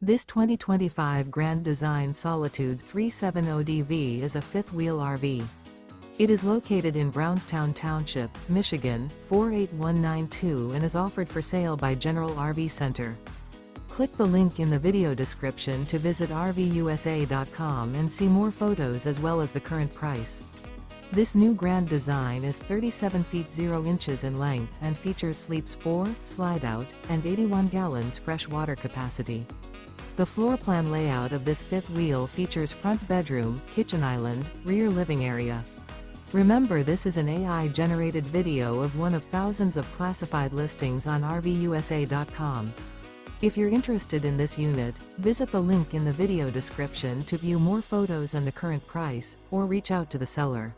This 2025 Grand Design Solitude 370DV is a fifth-wheel RV. It is located in Brownstown Township, Michigan, 48192 and is offered for sale by General RV Center. Click the link in the video description to visit RVUSA.com and see more photos as well as the current price. This new Grand Design is 37 feet 0 inches in length and features sleeps 4, Slideout, and 81 gallons fresh water capacity. The floor plan layout of this fifth wheel features front bedroom, kitchen island, rear living area. Remember, this is an AI-generated video of one of thousands of classified listings on RVUSA.com. If you're interested in this unit, visit the link in the video description to view more photos and the current price, or reach out to the seller.